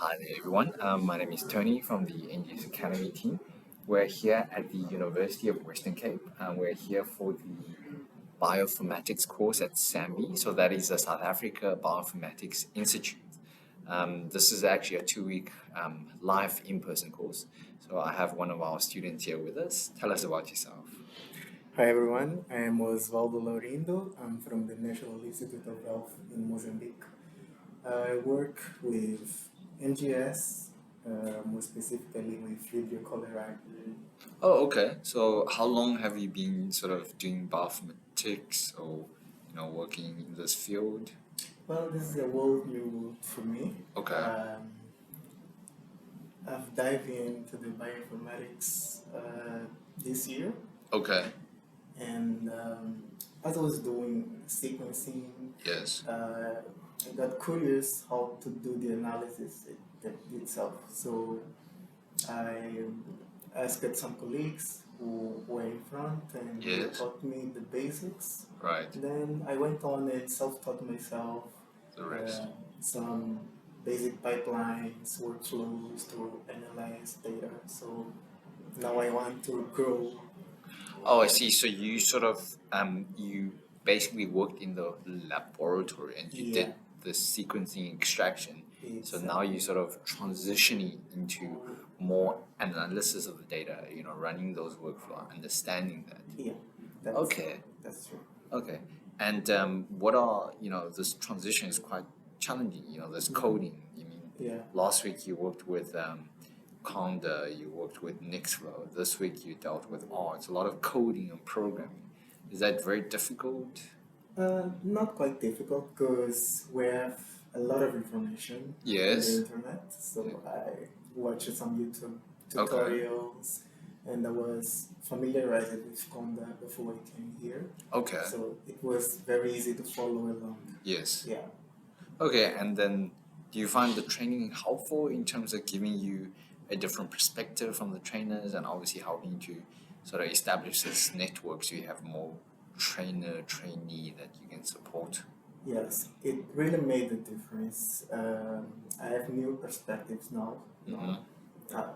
Hi there, everyone. My name is Tony from the NGS Academy team. We're here at the University of Western Cape. We're here for the bioinformatics course at SANBI. So that is the South Africa Bioinformatics Institute. This is actually a 2-week live in-person course. So I have one of our students here with us. Tell us about yourself. Hi everyone, I am Osvaldo Laurindo. I'm from the National Institute of Health in Mozambique. I work with NGS, more specifically with Video Cholera. Oh, okay. So how long have you been sort of doing bioinformatics or working in this field? Well, this is a world new world for me. Okay. I've dived into the bioinformatics this year, Okay. and as I was doing sequencing, Yes. I got curious how to do the analysis itself. So I asked some colleagues who were in front and they Yes. taught me the basics. Right. Then I went on and self-taught myself The rest. some basic pipelines, workflows to analyze data. So now I want to grow. Oh, I see. So you sort of you basically worked in the laboratory and you did Yeah, the sequencing extraction. So now exactly. you sort of transitioning into more analysis of the data, running those workflow, understanding that. Yeah, that's Okay. that's true. Okay. And what are, this transition is quite challenging, this coding. You mean, Yeah. last week you worked with Conda, you worked with Nixflow. This week you dealt with R. It's a lot of coding and programming. Is that very difficult? Not quite difficult because we have a lot of information on the Yes. internet. So I watched some YouTube Okay. tutorials and I was familiarized with Conda before I came here. Okay. So it was very easy to follow along. Yes. Yeah. Okay. And then do you find the training helpful in terms of giving you a different perspective from the trainers and obviously helping to sort of establish this network so you have more trainee that you can support? Yes, it really made a difference. I have new perspectives now, Mm-hmm.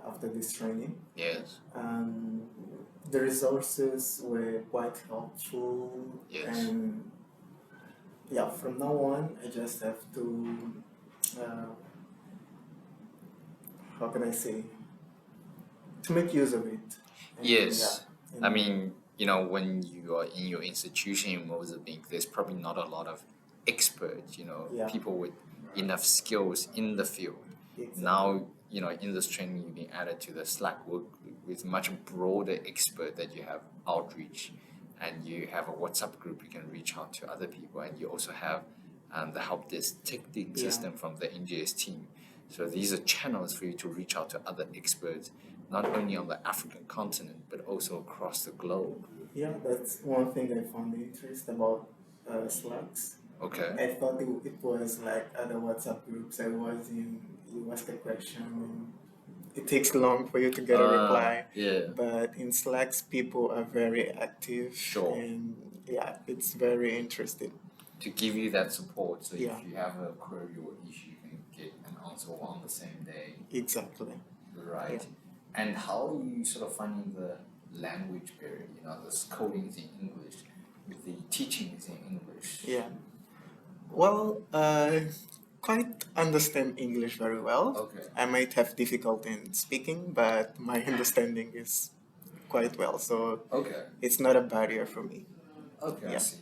after this training. Yes. The resources were quite helpful, Yes. and yeah, from now on, I just have to, uh, how can I say, to make use of it. And Yes. yeah, I and mean, when you are in your institution in Mozambique, there's probably not a lot of experts, yeah, people with enough skills in the field. exactly. Now, in this training, you've been added to the Slack work with much broader expert that you have outreach and you have a WhatsApp group you can reach out to other people and you also have the help desk ticketing Yeah. system from the NGS team. So these are channels for you to reach out to other experts, not only on the African continent, but also across the globe. Yeah, that's one thing I found interesting about Slacks. Okay. I thought it was like other WhatsApp groups I was in. You ask a question and it takes long for you to get a reply. Yeah. But in Slacks, people are very active. Sure. And yeah, it's very interesting. To give you that support, so Yeah. if you have a query or issue, you can get an answer on the same day. Exactly. Right. And how are you sort of finding the language barrier? This coding is in English, the teaching is in English. Yeah. Well, quite understand English very well. Okay. I might have difficulty in speaking, but my understanding is quite well. So Okay. it's not a barrier for me. Okay, I Yeah. see.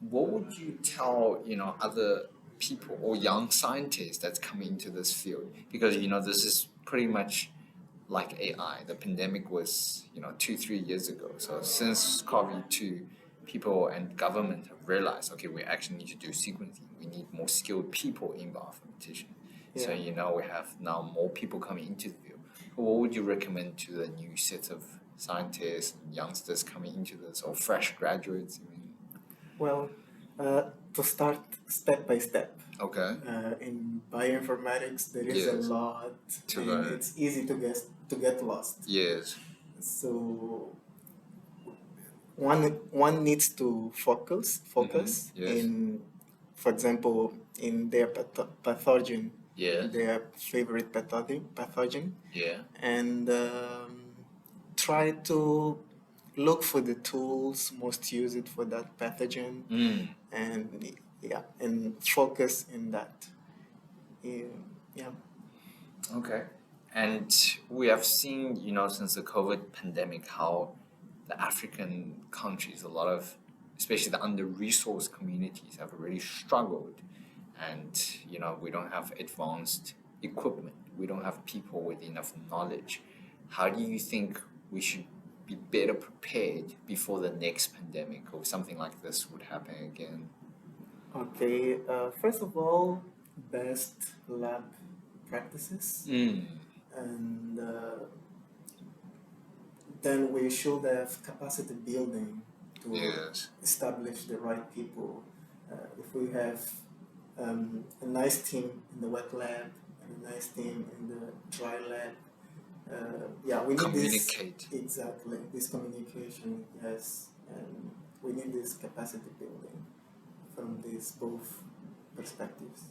What would you tell, other people or young scientists that's coming into this field? Because, this is pretty much like AI. The pandemic was, 2, 3 years ago. So since COVID-2, people and government have realized, okay, we actually need to do sequencing. We need more skilled people in bioinformatics. So, Yeah. we have now more people coming into the field. What would you recommend to the new set of scientists and youngsters coming into this or fresh graduates? Well, to start step by step. Okay. In bioinformatics, there is a Yes. lot, To and learn. it's easy to get lost. Yes. So one needs to focus Yes. in, for example, in their pathogen Yeah. their favorite pathogen, Yeah. and try to look for the tools most used for that pathogen, and and focus in that. Yeah. Yeah. Okay. And we have seen, since the COVID pandemic, how the African countries, a lot of, especially the under-resourced communities, have really struggled. And, we don't have advanced equipment. We don't have people with enough knowledge. How do you think we should be better prepared before the next pandemic or something like this would happen again? Okay. First of all, best lab practices, and then we should have capacity building to Yes. establish the right people. If we have a nice team in the wet lab and a nice team in the dry lab, we need Communicate. exactly this communication, yes, and we need this capacity building from these both perspectives.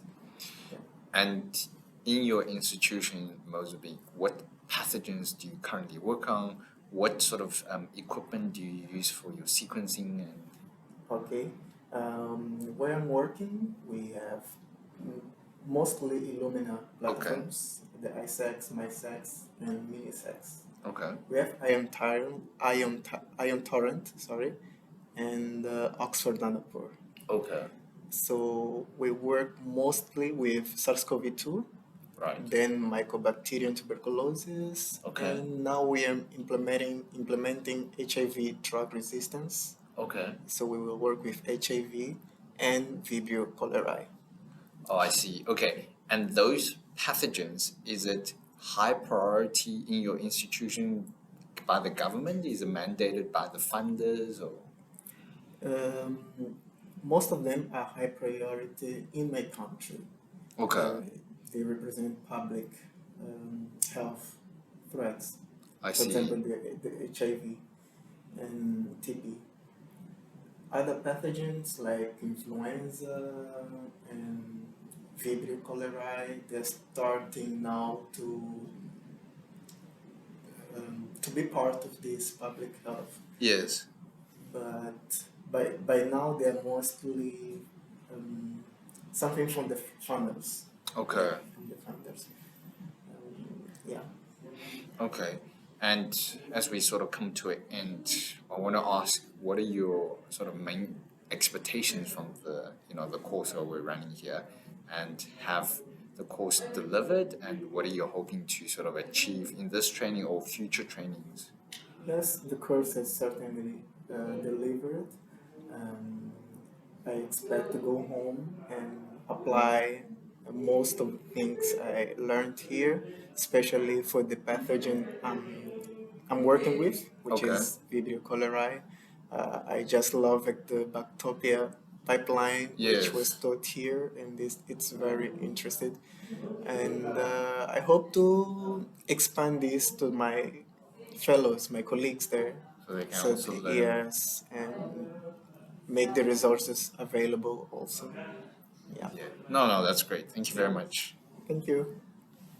Yeah. And in your institution in Mozambique, what pathogens do you currently work on? What sort of equipment do you use for your sequencing? And Okay. Where I'm working, we have mm, mostly Illumina platforms, the iSex, MySex, and MiniSex. okay, We have Ion Torrent, sorry, and Oxford Nanopore. okay, So we work mostly with SARS-CoV-2, right, then Mycobacterium tuberculosis, Okay. and now we are implementing HIV drug resistance. okay. So we will work with HIV and Vibrio cholerae. Oh, I see. Okay, and those pathogens, is it high priority in your institution by the government? Is it mandated by the funders or? Um, most of them are high priority in my country. Okay, They represent public health threats. I For example, see. the HIV and TB. Other pathogens like influenza and Vibrio cholerae, they're starting now to be part of this public health. Yes. But by now they're mostly something from the funders. Okay. From the funders. Yeah. Okay. And as we sort of come to an end, I want to ask, what are your sort of main expectations from the course that we're running here, and have the course delivered, and what are you hoping to sort of achieve in this training or future trainings? Yes, the course has certainly delivered. Um, I expect to go home and apply most of the things I learned here, especially for the pathogen I'm working with, which Okay. is Vibrio cholerae. I just love the Bactopia pipeline, which was Yes. taught here, and it's very interesting. And I hope to expand this to my fellows, my colleagues there, So they can so also learn. yes, and make the resources available also. Yeah. Yeah. No, that's great. Thank you very much. Thank you.